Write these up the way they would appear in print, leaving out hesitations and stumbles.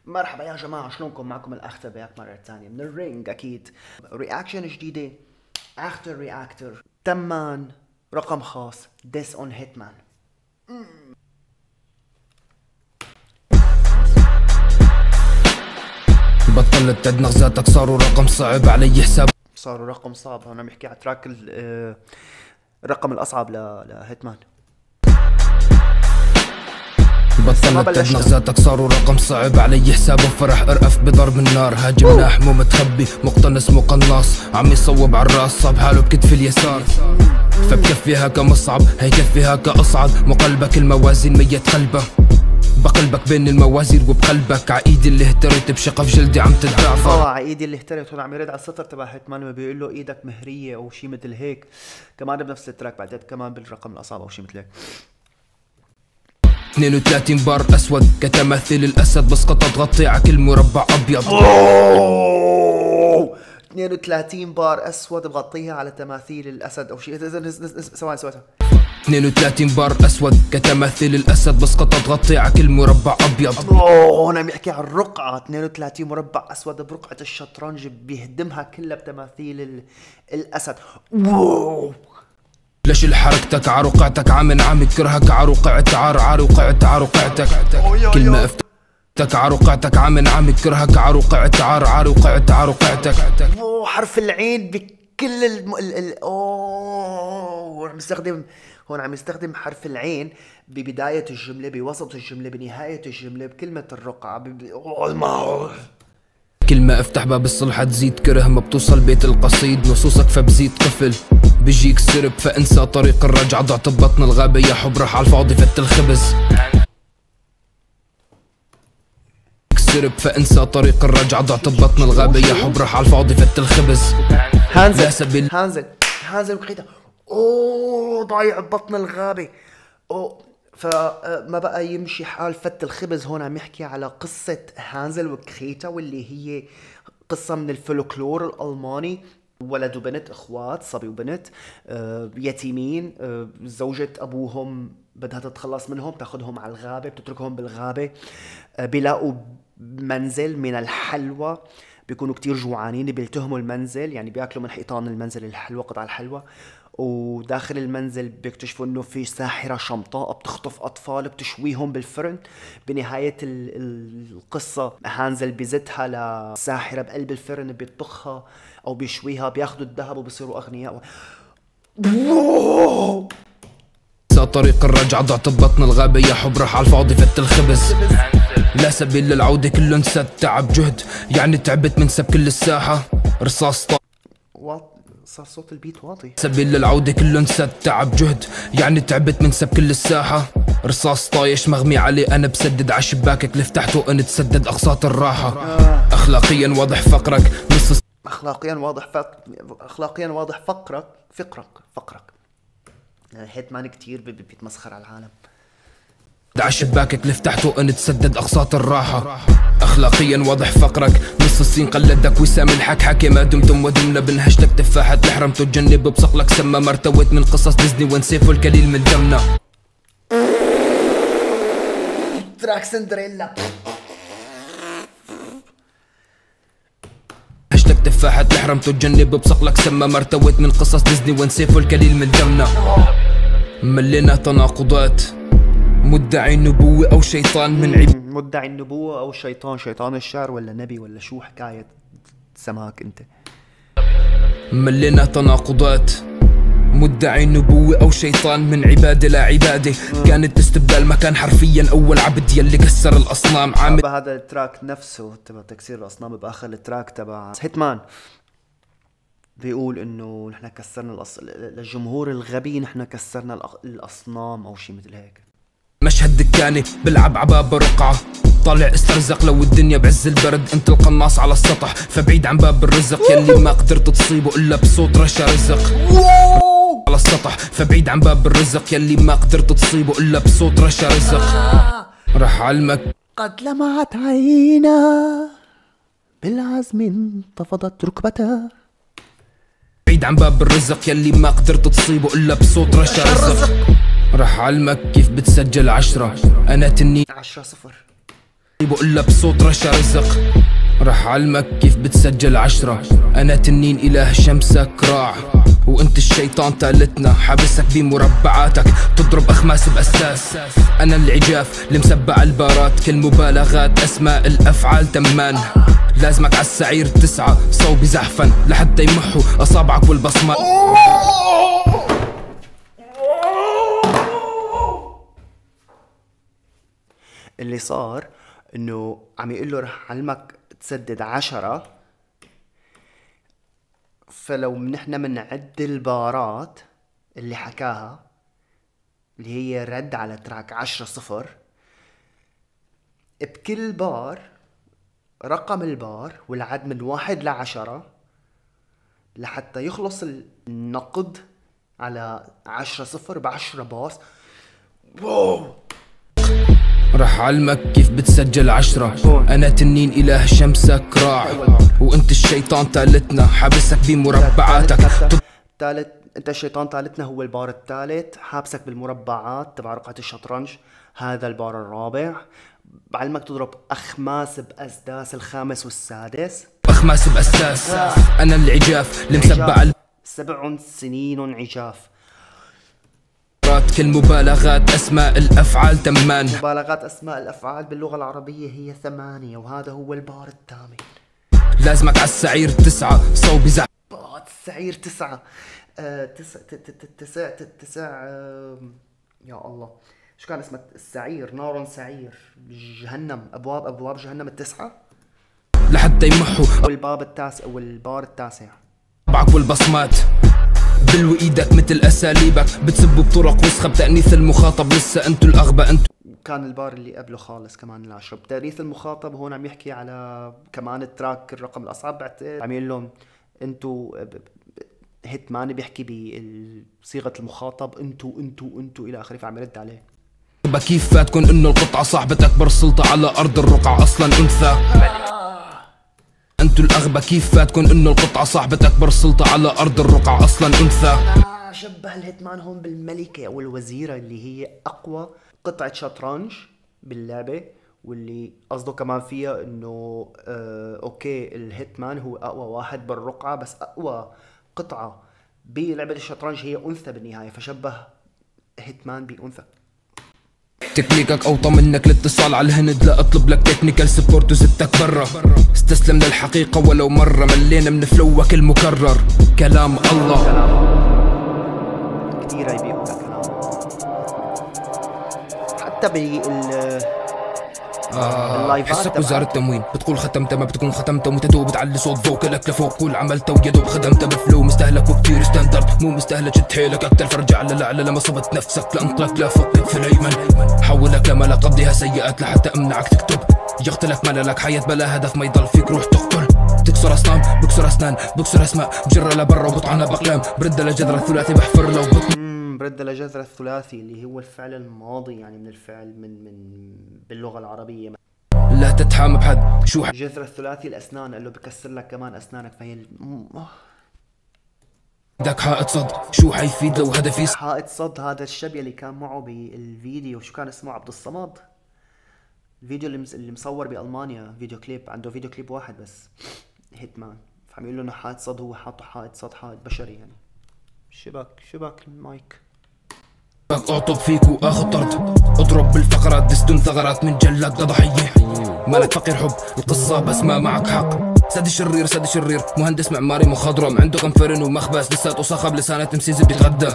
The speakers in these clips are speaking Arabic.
مرحبا يا جماعة، شلونكم؟ معكم الأخ تبعك مرة ثانية من الرينج. أكيد رياكشن جديدة، أختر رياكتر تمان رقم خاص ديس اون هيتمان. بطلت تعد نغزاتك، صاروا رقم صعب علي حساب. صاروا رقم صعب. هون عم يحكي على تراك الرقم الأصعب لهيتمان. بطلت تعد نغزاتك، صاروا رقم صعب علي حسابه. فرح ارقف بضرب النار، هاجم حمو متخبي مقتنص مقناص، عم يصوب عالراس صاب حاله بكتف اليسار. فبكفيها كمصعب هي كفيها كأصعب، مقلبك الموازين ميت قلبه، بقلبك بين الموازير وبقلبك. عايدي اللي اهتريت بشقف جلدي عم تتدعفر. عايدي اللي اهتريت. هون عم يرد على السطر تبع هيتمان وبيقول له ايدك مهرية او شيء مثل هيك. كمان بنفس التراك بعدين كمان بالرقم الاصعب او شيء مثل هيك. 32 بار اسود كتماثيل الاسد، بس قطع تغطي على كل مربع ابيض. 32 بار اسود بغطيها على تماثيل الاسد او شيء. ثواني 32 بار اسود كتماثيل الاسد، بس قطع تغطي على كل مربع ابيض. هون عم يحكي عن الرقعة. 32 مربع اسود برقعة الشطرنج بيهدمها كلها بتماثيل الاسد. ليش حركتك عرقعتك عم يكرهك عرقعت عرقعت عرقعتك. كلمة افتك عرقعتك عم يكرهك عرقعت عرقعت عرقعتك. حرف العين بكل هون عم يستخدم حرف العين ببداية الجملة، بوسط الجملة، بنهاية الجملة، بكلمة الرقعة. كلمة افتح باب الصلحة تزيد كره، ما بتوصل بيت القصيد نصوصك فبزيد قفل. بيجيك سرب فانسى طريق الرجعة، ضعت ببطن الغابة يا حب راح عالفاضي فت الخبز. سرب فانسى طريق الرجعة، ضعت ببطن الغابة يا حب راح عالفاضي فت الخبز. هانزل وكريتا ضايع ببطن الغابة. فما بقى يمشي حال فت الخبز. هون عم يحكي على قصة هانزل وكريتا، واللي هي قصة من الفولكلور الألماني. ولد وبنت، اخوات، صبي وبنت، يتيمين. زوجة ابوهم بدها تتخلص منهم، تاخذهم على الغابة، بتتركهم بالغابة. بيلاقوا منزل من الحلوى، بيكونوا كتير جوعانين، بيلتهموا المنزل، يعني بياكلوا من حيطان المنزل الحلوى، قطع الحلوى. وداخل المنزل بيكتشفوا انه في ساحرة شمطاء بتخطف اطفال بتشويهم بالفرن. بنهاية القصة هانزل بيزتها لساحرة بقلب الفرن، بيطبخها او بيشويها، بياخدوا الذهب وبصيروا اغنياء. طريق الرجعة ضعت ببطن الغابة يا حب راح عالفاضي فت الخبز. لا سبيل للعودة كله انسد، تعب جهد يعني تعبت من سب كل الساحة. رصاص صار صوت البيت واطي. سبيل للعودة كله انسد، تعب جهد يعني تعبت من سب كل الساحة. رصاص طايش مغمي عليه انا بسدد عشباكك اللي فتحته انت تسدد اقساط الراحة. اخلاقيا واضح فقرك نص اخلاقيا واضح فقرك. هيتمان كتير بيتمسخر على العالم. عشباكك اللي فتحته انت تسدد اقساط الراحة. اخلاقيا واضح فقرك، نص الصين قلدك وسام الحك حكي ما دمتم ودمنا بنهشتك تفاحة الحرم تجنب بصقلك سما مرتوت من قصص ديزني ونسيفه الكليل من دمنا. تراك سندريلا. هاشتاج تفاحة الحرم تجنب بصقلك سما مرتوت من قصص ديزني ونسيفه الكليل من دمنا. ملينا تناقضات، مدعي النبوة او شيطان من مدعي النبوة او شيطان الشعر ولا نبي ولا شو حكاية سماك انت؟ ملينا تناقضات، مدعي النبوة او شيطان من عبادة لا عبادة. كانت استبدال مكان حرفيا اول عبد يلي كسر الاصنام. عامل هذا التراك نفسه تبع تكسير الاصنام باخر التراك تبع هيتمان بيقول انه نحن كسرنا للجمهور الغبي نحن كسرنا الاصنام او شيء مثل هيك. مشهد دكاني بلعب عباب رقعة، طالع استرزق لو الدنيا بعز البرد. انت القناص على السطح فبعيد عن باب الرزق، يلي ما قدرت تصيبه الا بصوت رشا رزق. على السطح فبعيد عن باب الرزق، يلي ما قدرت تصيبه الا بصوت رشا رزق. رح علمك قد لمعت عينا بالعزم انتفضت ركبته. بعيد عن باب الرزق، يلي ما قدرت تصيبه الا بصوت رشا رزق. رح علمك كيف بتسجل 10. انا تنين 10-0 بقولها بصوت رشا رزق. رح علمك كيف بتسجل 10. انا تنين اله شمسك راع، وانت الشيطان تالتنا حابسك بمربعاتك تضرب اخماس باساس. انا العجاف اللي مسبع البارات، كل مبالغات اسماء الافعال تمان. لازمك عالسعير 9 صوبي زحفا لحتى يمحوا اصابعك والبصمات. اللي صار انه عم يقول له رح علمك تسدد 10، فلو نحن منعد البارات اللي حكاها اللي هي رد على تراك 10-0، بكل بار رقم البار والعد من 1 ل10 لحتى يخلص النقد على 10-0 ب10 باص. واو. رح علمك كيف بتسجل 10. انا تنين اله شمسك راع، وانت الشيطان تالتنا حابسك بمربعاتك. تالت انت الشيطان تالتنا هو البار الثالث، حابسك بالمربعات تبع رقعة الشطرنج. هذا البار الرابع. بعلمك تضرب اخماس باسداس الخامس والسادس. اخماس باساس. انا العجاف اللي مسبع 7 سنين عجاف. كل مبالغات اسماء الافعال تمان. مبالغات اسماء الافعال باللغة العربية هي 8، وهذا هو البار الثامن. لازمك عالسعير 9 صوبي زحف. السعير 9 تسع يا الله شو كان اسمه السعير؟ نار سعير جهنم، ابواب جهنم ال9 لحتى يمحوا. والباب التاسع والبار التاسع. طبعك والبصمات بلو ايدك مثل اساليبك، بتسبوا بطرق وسخه بتانيث المخاطب. لسه انتو الاغبى انتو. كان البار اللي قبله خالص كمان ال10 بتانيث المخاطب. هون عم يحكي على كمان التراك الرقم الاصعب، بعتقد عم يقول لهم انتو هيتمان، بيحكي بصيغه المخاطب انتو الى اخره، فعم يرد عليه. كيف فاتكن انه القطعه صاحبة اكبر سلطه على ارض الرقعه اصلا انثى. انتو الاغبى كيف فاتكن انه القطعه صاحبة اكبر سلطه على ارض الرقعه اصلا انثى. شبه الهيتمان هون بالملكه او الوزيره اللي هي اقوى قطعه شطرنج باللعبه، واللي قصده كمان فيها انه اوكي الهيتمان هو اقوى واحد بالرقعه، بس اقوى قطعه بلعبه الشطرنج هي انثى بالنهايه، فشبه هيتمان بانثى. تكنيكك اوطى منك الاتصال على الهند، لا اطلب لك تكنيكال سبورت وزدتك برا. استسلم للحقيقة ولو مرة، ملينا من فلوك المكرر. كلام الله كثير يبيعوا كلام حتى حسك وزارة التموين بتقول ختمت ما بتكون ختمت، ومتدوب بتعلي صوت فوكلك لفوق. قول عملت ويدوب خدمت بفلو مستهلك وكتير ستاندرد، مو مستهلك شد حيلك اكتر. فرجع للأعلى لما صبت نفسك لانطلق لفوق في الايمن. حولك لما قضيها سيئات لحتى امنعك تكتب. يقتلك مللك حياة بلا هدف، ما يضل فيك روح تقتل. تكسر اصنام بكسر اسنان بكسر اسماء، بجرة لبرا وبطعنها باقلام. برد لجذر الثلاثي بحفر لو برد لجذر الثلاثي اللي هو الفعل الماضي، يعني من الفعل من باللغة العربية. لا تتحام بحد. شو جذر الثلاثي الاسنان، قال له بكسر لك كمان اسنانك، فهي بدك حائط صد. شو حيفيد لو هدفي حائط صد؟ هذا الشبي اللي كان معه بالفيديو، شو كان اسمه؟ عبد الصمد. الفيديو اللي مصور بالمانيا، فيديو كليب، عنده فيديو كليب واحد بس، هيتمان. فعم يقول له انه حائط صد، هو حاطه حائط صد، حائط بشري يعني. شبك المايك. اعطب فيك واخذ طرد، اضرب بالفقرات دسدون ثغرات من جلاد ضحيه. مالك فقير حب القصه بس ما معك حق. سد شرير مهندس معماري مخضرم، عنده كم فرن ومخبز لساته صخب، لسانه تمسيز بيتغدى.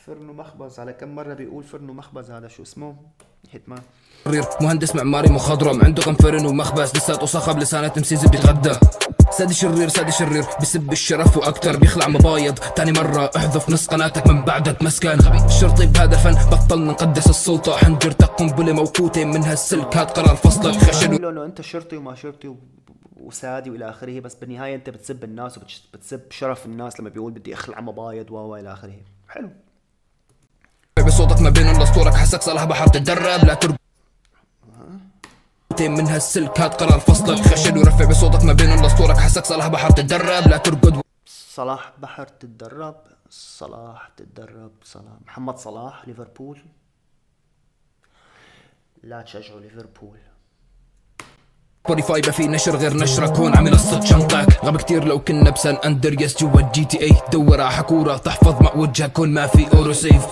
فرن ومخبز، على كم مره بيقول فرن ومخبز؟ هذا شو اسمه؟ هيتمان. مهندس معماري مخضرم، عنده كم فرن ومخبز لساته صخب، لسانه تمسيز بيتغدى. سادي شرير بسب الشرف واكتر، بيخلع مبايض تاني مرة. احذف نص قناتك من بعد مسكن. الشرطي بهذا فن بطل نقدس السلطة، حنجرتك قنبلة موقوتة من هالسلك، هاد قرار فصلك خشن. انه انت شرطي وما شرطي وسادي والى اخره، بس بالنهاية انت بتسب الناس وبتسب شرف الناس لما بيقول بدي اخلع مبايض والى اخره. حلو. بصوتك ما بين الاسطورك، حسك صالح بحر تتدرب. لا ترب من هالسلك، هاد قرار فصلك خشن. ورفع بصوتك ما بين الاسطورك، حسك صلاح بحر تتدرب. لا ترقد. صلاح بحر تتدرب، صلاح محمد صلاح ليفربول. لا تشجعوا ليفربول. سبوتيفاي ما في نشر غير نشرك هون عم يلصق شنطك. غاب كتير لو كنا بسان اندرياس جوا الجي تي اي. دور على حكورة تحفظ مع وجهك هون ما في اوتو سيف.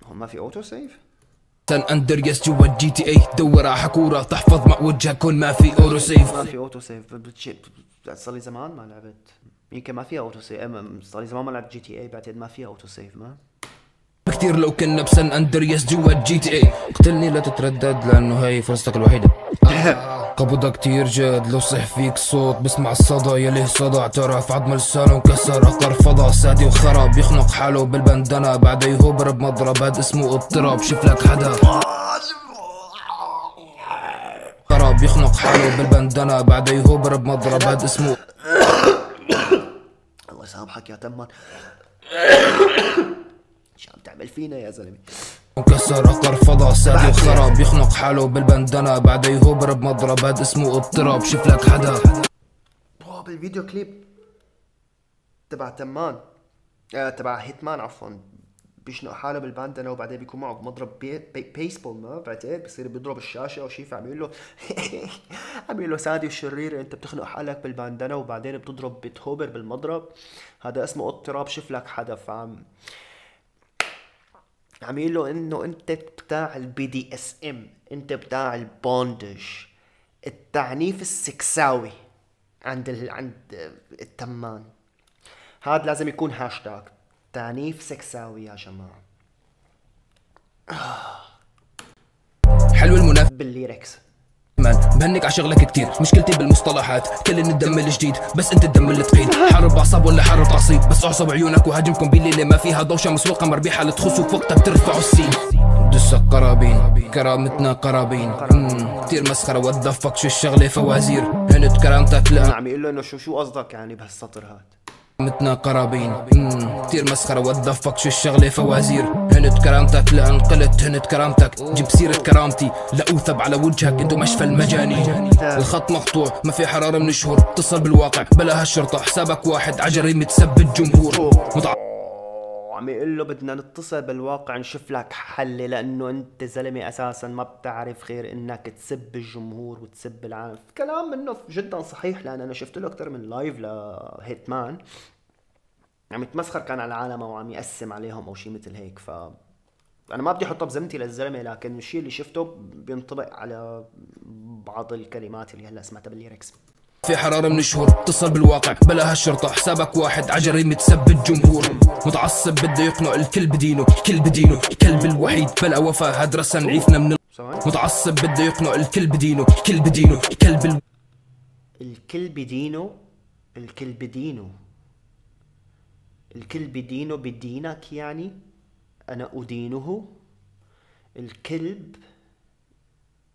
هون ما في اوتو سيف؟ سان اندرياس جوا الجي تي اي. دور على حكورة تحفظ مع وجهك هون ما في اوتو سيف. ما في اوتو سيف. صار لي زمان ما لعبت. يمكن ما فيها اوتو سيف. صار لي زمان ما لعبت جي تي اي. بعتقد ما فيها اوتو سيف. ما كتير لو كنا بسان اندرياس جوا الجي تي اي. اقتلني لا تتردد لانه هي فرصتك الوحيدة. قبضة كتير جد لو صح فيك صوت بسمع الصدى يليه صدع. تعرف عظم لسانه انكسر اقر فضا. سادي وخرب يخنق حاله بالبندنة بعد يهوبر بمضرب. هاد اسمه اضطراب. شوف لك حدا خرب يخنق حاله بالبندنة بعد يهوبر بمضرب. هاد اسمه الله يسامحك يا تمان. شو عم تعمل فينا يا زلمه؟ انكسر اقر فضا. سادي وخرب يخنق حاله بالبندنة بعد يهوبر بمضرب. هاد اسمه اضطراب. شوف لك حدا بالفيديو كليب تبع تمان تبع هيتمان عفوا بيشنق حاله بالباندنا وبعدين بيكون معه بمضرب بيسبول. ما بعتقد بصير بيضرب الشاشه او شيء. فعم يقول له عم يقول له سادي وشرير انت بتخنق حالك بالباندنا وبعدين بتضرب بتهوبر بالمضرب. هذا اسمه اضطراب. شوف لك حدا. فعم يقول له انه انت بتاع البي دي اس ام. انت بتاع البوندج. التعنيف السكساوي عند التمان. هذا لازم يكون هاشتاج تعنيف سكساوي يا جماعة. حلو المنافس بالليركس. بهنك على شغلك كتير. مشكلتي بالمصطلحات كل الدم الجديد بس انت الدم الثقيل. حرب اعصاب ولا حرب تعصيب بس اعصب عيونك وهاجمكم بالليله ما فيها دوشه مسوقه مربيحه لتخصوا وقتها بترفعوا السين. دسك قرابين كرامتنا قرابين. كتير مسخره وتدفق شو الشغله فوازير. هنت كرامتك لا عم يقول له انه شو قصدك يعني بهالسطر هاد؟ متنا قرابين. كتير مسخرة وتدفق شو الشغلة فوازير. هنت كرامتك لا انقلت. هنت كرامتك جيب سيرة كرامتي لا اوثب على وجهك انتو مشفى المجاني. الخط مقطوع ما في حرارة من الشهور. اتصل بالواقع بلا هالشرطة. حسابك واحد عجريمة تسب الجمهور. عم يقول له بدنا نتصل بالواقع نشوف لك حل لانه انت زلمه اساسا ما بتعرف غير انك تسب الجمهور وتسب العالم. كلام منه جدا صحيح لان انا شفت له اكثر من لايف لهيتمان عم يتمسخر كان على العالم او عم يقسم عليهم او شيء مثل هيك. ف انا ما بدي احطه بذمتي للزلمه لكن الشيء اللي شفته بينطبق على بعض الكلمات اللي هلا سمعتها بالليركس. في حرارة من الشهور اتصل بالواقع بلا هالشرطة. حسابك واحد عجريمة تسب الجمهور. متعصب بده يقنع الكل بدينه. الكل بدينه الكلب الوحيد بلا وفاء. هاد رسا نعيفنا من متعصب بده يقنع الكل بدينه. الكل بدينه الكلب الكل بدينه. الكل بدينه. الكل بدينه بدينك يعني انا ادينه. الكلب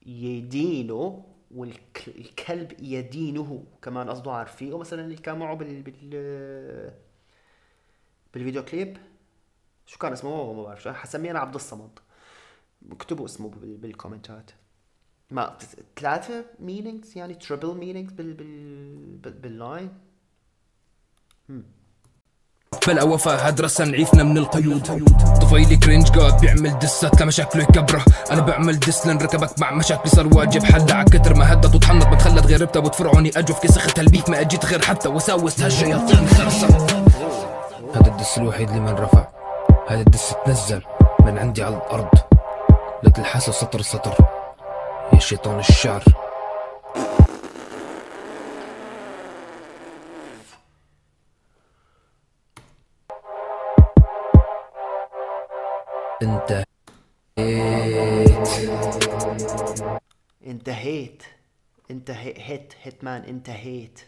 يدينه والكلب يدينه كمان قصده. عارفينه مثلا اللي كان معه بالفيديو كليب شو كان اسمه؟ ما بعرف. حسميه انا عبد الصمد. اكتبوا اسمه بالكومنتات. ما 3 مينينجز يعني تريبل مينينجز باللاين. بلا وفاء هاد رسا نعيفنا من القيود. طفيلي كرينج جاد بيعمل دسات لمشاكله يكبره. انا بعمل دس لنركبك مع مشاكلي صار واجب حلها عكتر ما هدت وتحنط ما تخلت غير ربتها وتفرعوني اجوف كسخت هالبيك ما اجيت غير حتى وساوس هالشياطين خرصة. هذا الدس الوحيد اللي من رفع. هذا الدس تنزل من عندي على الارض. لا تلحسه سطر سطر يا شيطان الشعر. انتهيت. هيتمان انتهيت.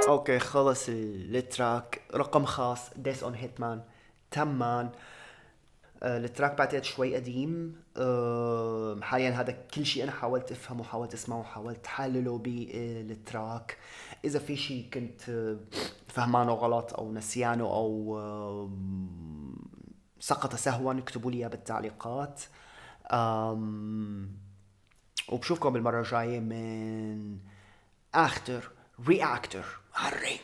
اوكي خلص التراك رقم خاص ديس اون هيتمان تمان. التراك بعتقد شوي قديم حاليا. هذا كل شيء انا حاولت افهمه حاولت اسمعه حاولت حلله بالتراك. اذا في شيء كنت فهمانه غلط او نسيانه او سقط سهوا اكتبوا لي اياه بالتعليقات. وبشوفكم بالمره الجايه من اختر رياكتر على الرينج.